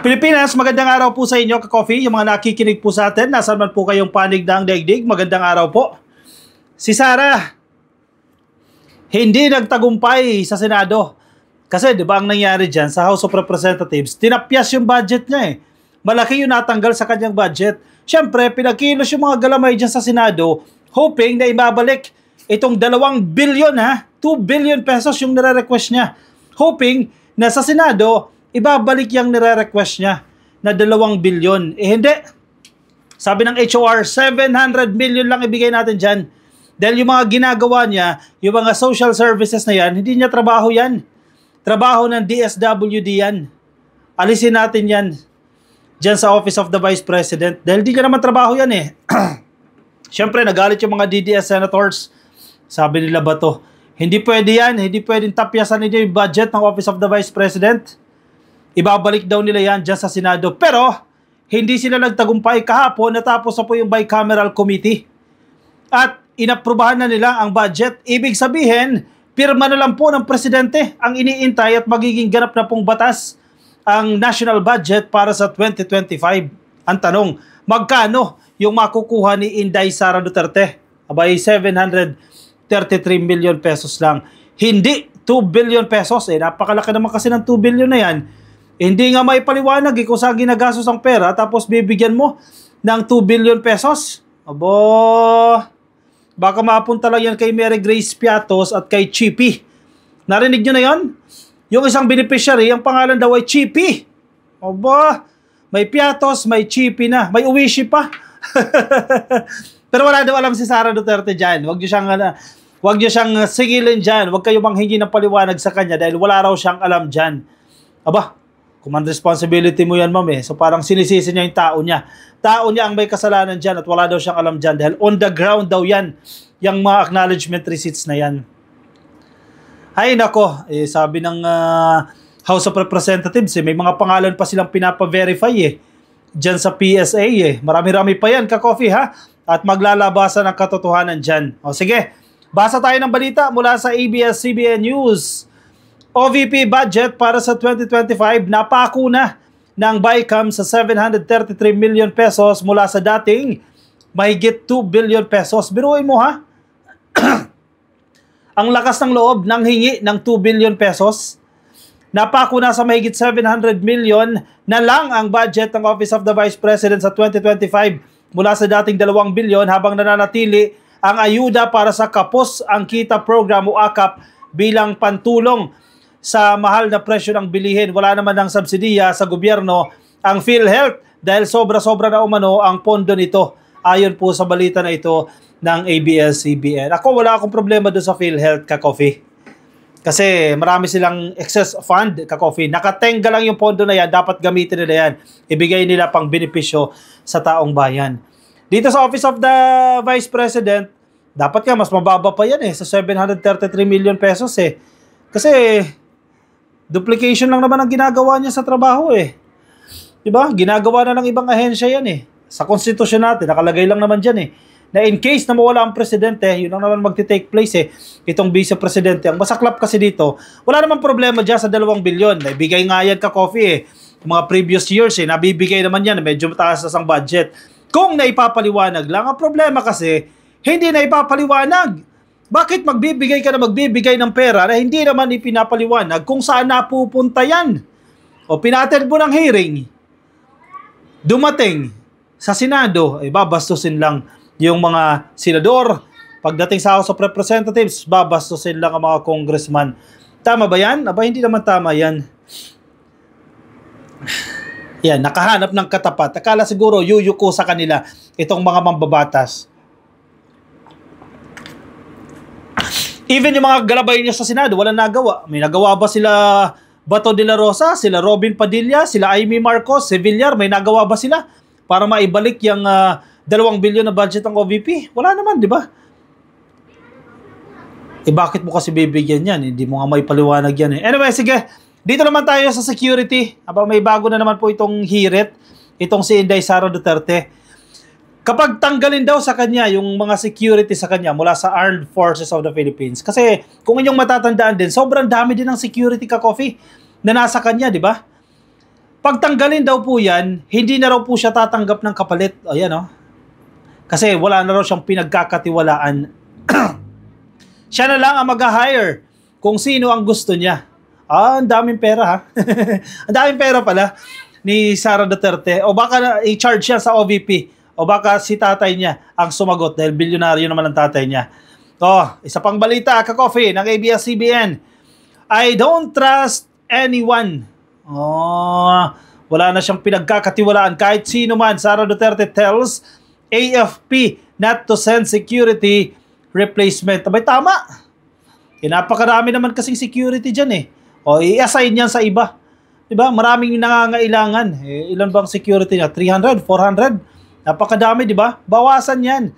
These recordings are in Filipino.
Pilipinas, magandang araw po sa inyo, ka-coffee. Yung mga nakikinig po sa atin, nasaan man po kayong panig ng daigdig, magandang araw po. Si Sara, hindi nagtagumpay sa Senado. Kasi di ba ang nangyari dyan sa House of Representatives, tinapyas yung budget niya eh. Malaki yung natanggal sa kanyang budget. Siyempre, pinagkilos yung mga galamay dyan sa Senado, hoping na ibabalik itong 2 billion ha, 2 billion pesos yung nire-request niya. Hoping na sa Senado, ibabalik yung nire-request niya na 2 billion. Eh hindi. Sabi ng HOR, 700 million lang ibigay natin dyan. Dahil yung mga ginagawa niya, yung mga social services na yan, hindi niya trabaho yan. Trabaho ng DSWD yan. Alisin natin yan dyan sa Office of the Vice President. Dahil di ka naman trabaho yan eh. Siyempre, nagalit yung mga DDS senators. Sabi nila ba to? Hindi pwede yan. Hindi pwedeng tapyasan nila yung budget ng Office of the Vice President. Ibabalik daw nila yan dyan sa Senado. Pero, hindi sila nagtagumpay kahapon, natapos na po yung bicameral committee. At inaprubahan na nila ang budget. Ibig sabihin, pirma na lang po ng presidente ang iniintay at magiging ganap na pong batas ang national budget para sa 2025. Ang tanong, magkano yung makukuha ni Inday Sara Duterte? Abay, 733 million pesos lang. Hindi 2 billion pesos. Napakalaki naman kasi ng 2 billion na yan. Hindi nga may paliwanag kung saan ginagastos ang pera tapos bibigyan mo ng 2 billion pesos. Abo, baka mapunta lang yan kay Mary Grace Piatos at kay Chippy. Narinig nyo na yon? Yung isang beneficiary, ang pangalan daw ay Chippy. Abo, may Piatos, may Chippy na. May Uwishi pa. Pero wala daw alam si Sara Duterte dyan. Huwag nyo siyang sigilin dyan. Huwag kayo manghingi ng paliwanag sa kanya dahil wala raw siyang alam dyan. Aba, command responsibility mo yan, ma'am eh. So parang sinisisi niya yung tao niya. Tao niya ang may kasalanan dyan at wala daw siyang alam dyan dahil on the ground daw yan, yung mga acknowledgement receipts na yan. Ay nako, sabi ng House of Representatives, may mga pangalan pa silang pinapa-verify dyan sa PSA Marami-rami pa yan, ka-coffee ha? At maglalabasan ng katotohanan dyan. O sige, basa tayo ng balita mula sa ABS-CBN News. OVP budget para sa 2025 napako na ng BICAM sa 733 million pesos mula sa dating mahigit 2 billion pesos. Biruin mo ha? Ang lakas ng loob ng hingi ng 2 billion pesos. Napako na sa mahigit 700 million na lang ang budget ng Office of the Vice President sa 2025 mula sa dating 2 billion habang nananatili ang ayuda para sa Kapos ang Kita Program o AKAP bilang pantulong sa mahal na presyo ng bilihin. Wala naman ng subsidiya sa gobyerno ang PhilHealth dahil sobra-sobra na umano ang pondo nito. Ayon po sa balita na ito ng ABS-CBN. Ako wala akong problema doon sa PhilHealth, ka-coffee. Kasi marami silang excess fund, ka-coffee. Nakatenga lang yung pondo na yan, dapat gamitin nila yan. Ibigay nila pang benepisyo sa taong bayan. Dito sa Office of the Vice President, dapat nga mas mababa pa yan sa 733 million pesos Kasi duplication lang naman ang ginagawa niya sa trabaho Diba? Ginagawa na ng ibang ahensya yan Sa konstitusyon natin, nakalagay lang naman dyan na in case na mawala ang presidente, yun lang naman magti-take place itong vice-presidente. Ang masaklap kasi dito, wala naman problema dyan sa 2 billion. Naibigay nga yan, ka-coffee Mga previous years nabibigay naman yan, medyo mataas na ang budget. Kung naipapaliwanag lang, ang problema kasi, hindi na ipapaliwanag. Bakit magbibigay ka na magbibigay ng pera na hindi naman ipinapaliwanag kung saan napupunta yan? O pinattend mo ng hearing, dumating sa Senado, babastusin lang yung mga senador. Pagdating sa House of Representatives, babastusin lang ang mga congressman. Tama ba yan? Aba, hindi naman tama yan. Yan, nakahanap ng katapat. Akala siguro yuyuko sa kanila itong mga mambabatas. Even yung mga galabay niya sa Senado, walang nagawa. May nagawa ba sila Bato de la Rosa, sila Robin Padilla, sila Amy Marcos, si Villar, may nagawa ba sila para maibalik yung 2 billion na budget ng OVP? Wala naman, di ba? Bakit mo kasi bibigyan yan? Hindi mo nga may paliwanag yan Anyway, sige. Dito naman tayo sa security. May bago na naman po itong hirit. Itong si Inday Sara Duterte. Kapag tanggalin daw sa kanya yung mga security sa kanya mula sa Armed Forces of the Philippines. Kasi kung inyong matatandaan din, sobrang dami din ng security ka-coffee na nasa kanya, di ba? Pag tanggalin daw po yan, hindi na raw po siya tatanggap ng kapalit. Ayan, oh. Kasi wala na raw siyang pinagkakatiwalaan. Siya na lang ang mag-hire kung sino ang gusto niya. Ang daming pera, ha? Ang daming pera pala ni Sara Duterte. O baka i-charge siya sa OVP. O baka si tatay niya ang sumagot dahil bilyonaryo naman ang tatay niya. Isa pang balita, ka-coffee, ng ABS-CBN. I don't trust anyone. Wala na siyang pinagkakatiwalaan kahit sino man. Sara Duterte tells AFP not to send security replacement. Abay, tama. Napakarami naman kasing security dyan eh. I-assign yan sa iba. Diba? Maraming nangangailangan. Ilan bang security niya? 300? 400? Napakadami, di ba? Bawasan yan.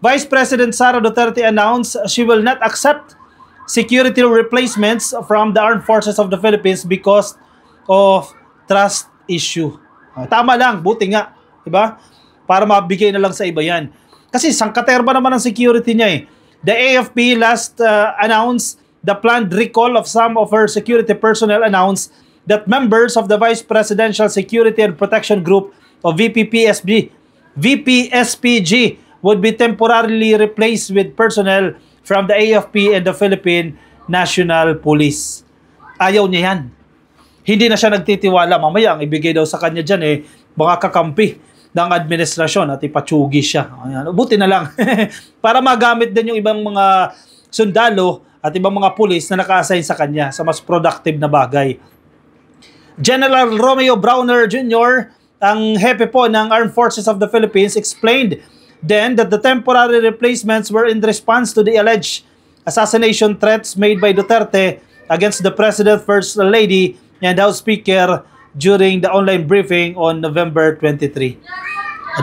Vice President Sara Duterte announced she will not accept security replacements from the Armed Forces of the Philippines because of trust issue. Tama lang, buti nga. Di ba? Para mabigay na lang sa iba yan. Kasi sangkaterba naman ang security niya eh. The AFP last announced the planned recall of some of her security personnel announced that members of the Vice Presidential Security and Protection Group of VPSPG would be temporarily replaced with personnel from the AFP and the Philippine National Police. Ayaw niya yan. Hindi na siya nagtitiwala. Mamaya, ang ibigay daw sa kanya dyan mga kakampi ng administrasyon at ipatsugi siya. Ayan. Buti na lang. Para magamit din yung ibang mga sundalo at ibang mga pulis na naka-assign sa kanya sa mas productive na bagay. General Romeo Browner Jr., ang hepe po ng Armed Forces of the Philippines, explained then that the temporary replacements were in response to the alleged assassination threats made by Duterte against the President, First Lady, and House Speaker during the online briefing on November 23.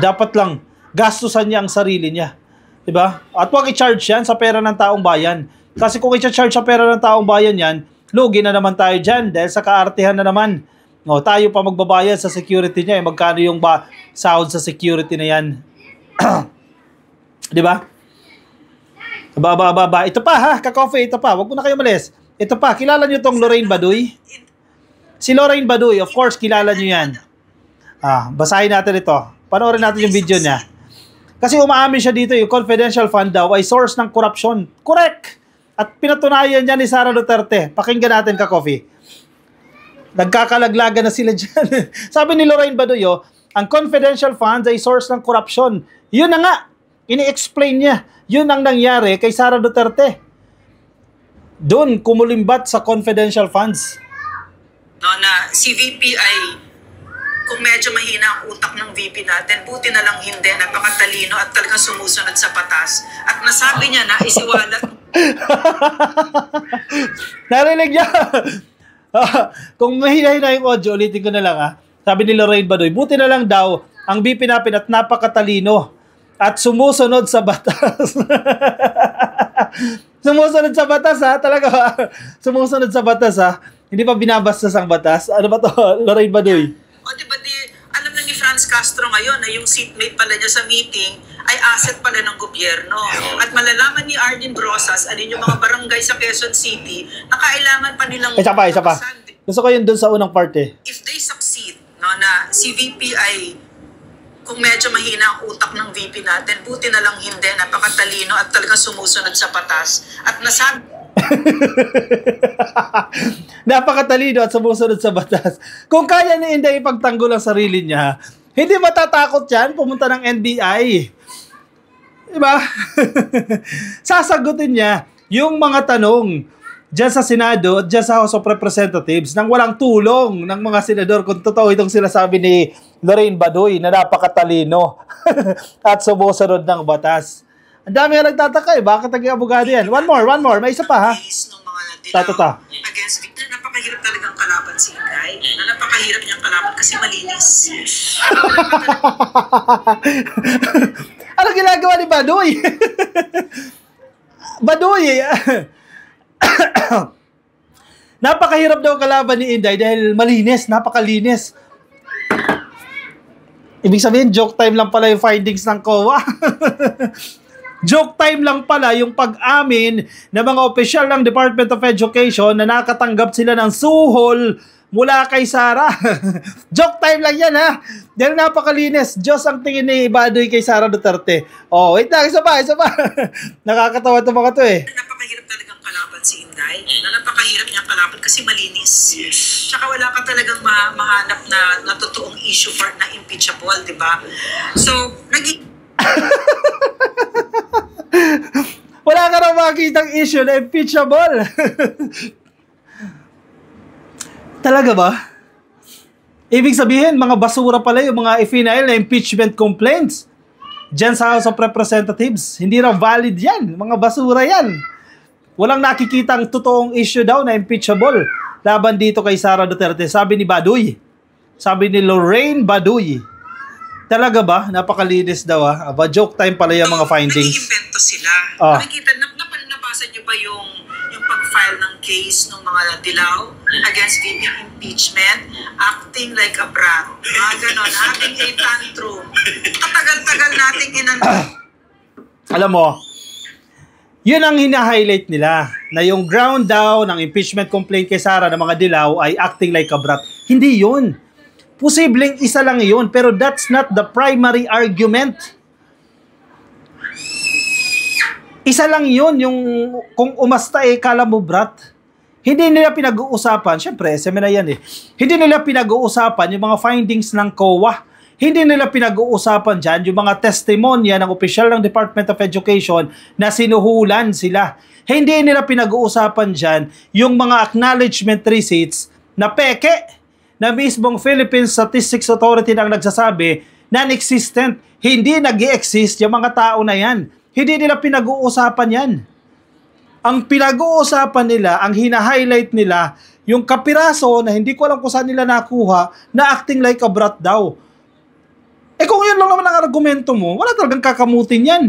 Dapat lang, gastusan niya ang sarili niya. Diba? At huwag i-charge yan sa pera ng taong bayan. Kasi kung i-charge sa pera ng taong bayan yan, lugi na naman tayo dyan dahil sa kaartihan na naman. Tayo pa magbabayad sa security niya. Magkano yung sahod sa security na yan? Diba? Ito pa ha, ka-coffee, ito pa. Huwag mo na kayo malis. Ito pa, kilala niyo tong Lorraine Baduy? Si Lorraine Baduy, of course, kilala niyo yan. Basahin natin ito. Panoorin natin yung video niya. Kasi umaamin siya dito, yung confidential fund daw ay source ng corruption. Correct! At pinatunayan niya ni Sara Duterte. Pakinggan natin, ka-coffee. Nagkakalaglagan na sila dyan. Sabi ni Lorraine Baduy, ang confidential funds ay source ng corruption. Yun na nga. Ini-explain niya. Yun ang nangyari kay Sara Duterte. Doon, kumulimbat sa confidential funds. Na si VP ay, kung medyo mahina ang utak ng VP natin, buti na lang hindi, napakatalino at talagang sumusunod sa batas. At nasabi niya na isiwalat. Narinig niya. Kung mahina-hina yung audio, ulitin ko na lang Sabi ni Lorraine Baduy, buti na lang daw ang BP natin at napakatalino at sumusunod sa batas. Sumusunod sa batas talaga sumusunod sa batas Hindi pa binabastas ang batas. Ano ba to, Lorraine Baduy? Diba alam na ni Franz Castro ngayon na yung seatmate pala niya sa meeting ay asset pala ng gobyerno. At malalaman ni Arjen Brosas, yung mga barangay sa Quezon City, na kailangan pa nilang... Isa pa. Gusto ko yun dun sa unang parte. If they succeed, na si VP ay, kung medyo mahina ang utak ng VP natin, buti na lang hindi, napakatalino at talagang sumusunod sa batas. At nasabi... Napakatalino at sumusunod sa batas. Kung kaya ni Inday ipagtanggol ang sarili niya, hindi matatakot yan pumunta ng NBI. Diba? Sasagutin niya yung mga tanong dyan sa Senado at dyan sa House of Representatives nang walang tulong ng mga senador kung totoo itong sinasabi ni Lorraine Baduy na napakatalino at sumusunod ng batas. Ang dami nga nagtataka bakit naging abogado yan? One more. May isa pa Against Victor, napakahirap talagang kalaban si Inday. Napakahirap niyang kalaban kasi malinis. Ano ginagawa ni Baduy? Baduy, napakahirap daw kalaban ni Inday dahil malinis, napakalinis. Ibig sabihin, joke time lang pala yung findings ng COA. Joke time lang pala yung pag-amin ng mga opisyal ng Department of Education na nakatanggap sila ng suhol mula kay Sara. Joke time lang yan, ha? Dahil napakalinis. Diyos ang tingin ni Baduy kay Sara Duterte. Oh, wait lang, isa pa. Nakakatawa itong mga to eh. Napakahirap talagang kalaban si Inday. Napakahirap niyang kalaban kasi malinis. Yes. Tsaka wala ka talagang mahanap na totoong issue for na impeachable, di ba? So, wala ka na makitang issue na impeachable. Talaga ba? Ibig sabihin, mga basura pala yung mga i-file na impeachment complaints dyan sa House of Representatives. Hindi na valid yan. Mga basura yan. Walang nakikitang totoong issue daw na impeachable laban dito kay Sara Duterte. Sabi ni Baduy. Sabi ni Lorraine Baduy. Talaga ba? Napakalinis daw, ha? Aba, joke time pala yung mga findings. Nag-iimbento sila. Nakikita, nabasa niyo ba yung pag-file ng case ng mga Dilaw against VP impeachment, acting like a brat. Mga ganon, having a tantrum. Katagal-tagal nating Alam mo, yun ang hina-highlight nila, na yung ground down ng impeachment complaint kay Sara ng mga Dilaw ay acting like a brat. Hindi yun. Posibleng isa lang yun, pero that's not the primary argument. Isa lang yun, yung kung umasta kala mo brat. Hindi nila pinag-uusapan, syempre, SM na yan eh. Hindi nila pinag-uusapan yung mga findings ng COA. Hindi nila pinag-uusapan dyan yung mga testimonya ng opisyal ng Department of Education na sinuhulan sila. Hindi nila pinag-uusapan dyan yung mga acknowledgement receipts na peke, na mismong Philippine Statistics Authority nang nagsasabi non-existent, hindi nag-i-exist yung mga tao na yan. Hindi nila pinag-uusapan yan. Ang pinag-uusapan nila, ang hina-highlight nila, yung kapiraso na hindi ko alam kung saan nila nakuha na acting like a brat daw. Eh kung yun lang naman ang argumento mo, wala talagang kakamutin yan.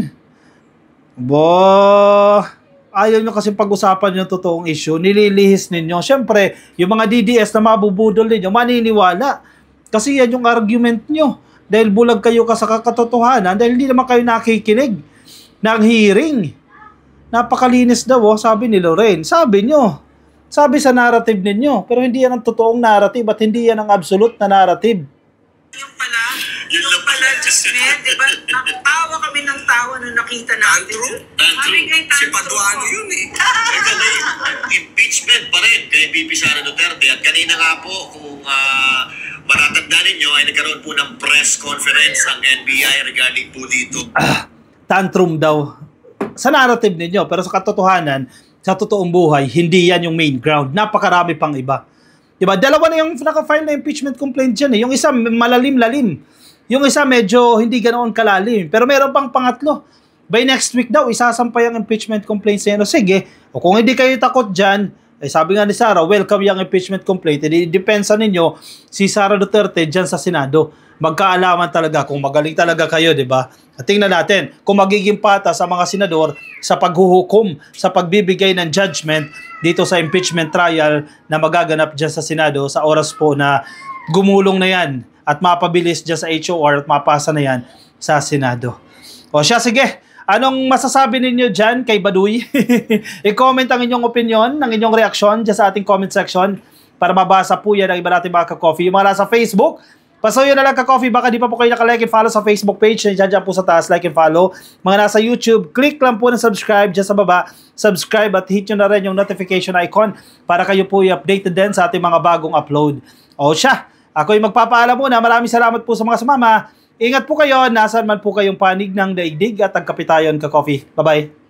Ayaw nyo kasi pag-usapan yung totoong issue, nililihis ninyo. Siyempre, yung mga DDS na mabubudol ninyo, maniniwala. Kasi yan yung argument nyo. Dahil bulag kayo sa katotohanan, dahil hindi naman kayo nakikinig ng hearing. Napakalinis daw, sabi ni Lorraine. Sabi nyo. Sabi sa narrative ninyo. Pero hindi yan ang totoong narrative at hindi yan ang absolute na narrative. Yung pala, Jasmine, di ba? Tawa kami ng tawa nung nakita natin. Si Paduano yun eh. Impeachment pa rin kay VP Sara Duterte. At kanina nga po, kung matatanda ninyo, ay nagkaroon po ng press conference ang NBI regarding po dito. Tantrum daw. Sa narrative ninyo, pero sa katotohanan, sa totoong buhay, hindi yan yung main ground. Napakarami pang iba. Diba? Dalawa na yung naka-file na impeachment complaint dyan eh. Yung isa malalim-lalim. Yung isa medyo hindi ganoon kalalim. Pero meron pang pangatlo. By next week daw, isasampay ang impeachment complaint sa inyo. Sige, o kung hindi kayo takot dyan, sabi nga ni Sara, welcome yung impeachment complaint. Depensa ninyo si Sara Duterte dyan sa Senado. Magkaalaman talaga kung magaling talaga kayo, di ba? At tingnan natin kung magiging pata sa mga senador sa paghuhukom, sa pagbibigay ng judgment dito sa impeachment trial na magaganap dyan sa Senado sa oras po na gumulong na yan at mapabilis dyan sa HOR at mapasa na yan sa Senado. O siya, sige. Anong masasabi ninyo dyan kay Baduy? I-comment ang inyong opinion, ang inyong reaksyon dyan sa ating comment section para mabasa po yan ang iba natin mga ka-coffee. Yung mga nasa Facebook, pasuyo na lang ka-coffee. Baka di pa po kayo naka-like and follow sa Facebook page. Dyan po sa taas, like and follow. Mga nasa YouTube, click lang po na subscribe dyan sa baba. Subscribe at hit nyo na rin yung notification icon para kayo po i-updated din sa ating mga bagong upload. O siya, ako'y magpapaalam muna. Maraming salamat po sa mga sumama. Ingat po kayo. Nasaan man po kayong panig ng daigdig at ang Kapitayon ka-coffee. Bye-bye.